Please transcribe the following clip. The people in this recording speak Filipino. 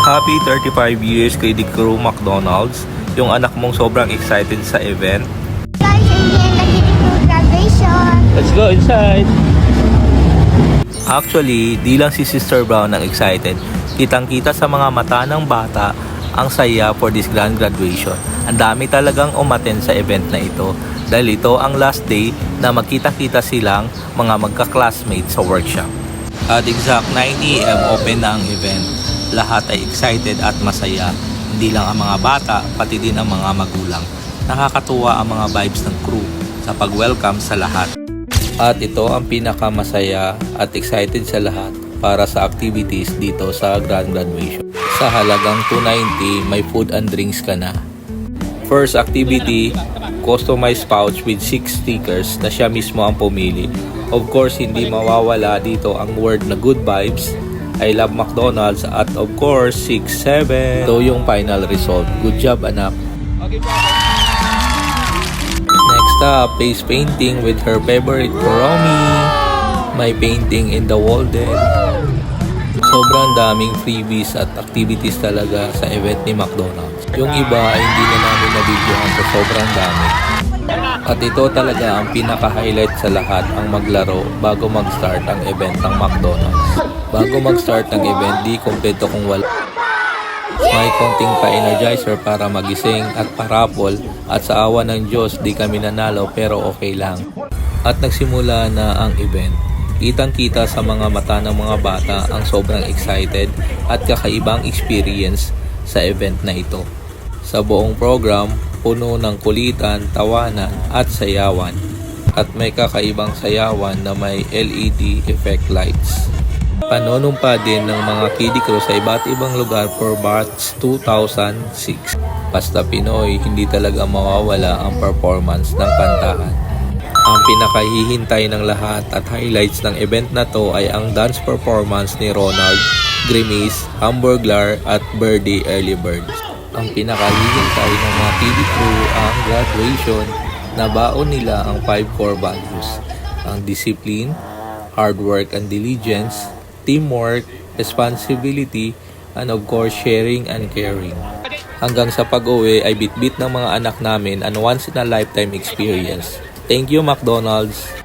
Happy 35 years kay The Crew McDonald's. Yung anak mong sobrang excited sa event. Guys, again, nandito graduation. Let's go inside! Actually, di lang si Sister Brown ang excited. Kitang-kita sa mga mata ng bata ang saya for this grand graduation. Ang dami talagang umattend sa event na ito dahil ito ang last day na magkita-kita silang mga magka-classmates sa workshop. At exact 9 AM open na ang event. Lahat ay excited at masaya. Hindi lang ang mga bata, pati din ang mga magulang. Nakakatuwa ang mga vibes ng crew sa pag-welcome sa lahat. At ito ang pinakamasaya at excited sa lahat para sa activities dito sa grand graduation. Sa halagang 290, may food and drinks ka na. First activity, customized pouch with 6 stickers na siya mismo ang pumili. Of course, hindi mawawala dito ang word na good vibes, I love McDonald's, at of course, 6-7. Ito yung final result. Good job, anak. Next up, face painting with her favorite Kuromi. May painting in the wall din. Sobrang daming freebies at activities talaga sa event ni McDonald's. Yung iba ay hindi na namin na-videohan sa sobrang dami. At ito talaga ang pinaka-highlight sa lahat, ang maglaro bago mag-start ang event ng McDonald's. Bago mag-start ng event, di kompleto kung wala. May konting pa-energizer para magising at parapol, at sa awa ng Diyos di kami nanalo pero okay lang. At nagsimula na ang event. Kitang-kita sa mga mata ng mga bata ang sobrang excited at kakaibang experience sa event na ito. Sa buong program, puno ng kulitan, tawanan at sayawan. At may kakaibang sayawan na may LED effect lights. Panonumpa din ng mga kiddie crew sa iba't ibang lugar for Batch 2006. Basta Pinoy, hindi talaga mawawala ang performance ng kantahan. Ang pinakahihintay ng lahat at highlights ng event na to ay ang dance performance ni Ronald, Grimace, Hamburglar at Birdie Early Birds. Ang pinakahihintay ng mga kiddie crew ang graduation na baon nila ang 5 core values. Ang discipline, hard work and diligence, teamwork, responsibility, and of course sharing and caring. Hanggang sa pag-uwi ay bitbit ng mga anak namin ang once in a lifetime experience. Thank you, McDonald's!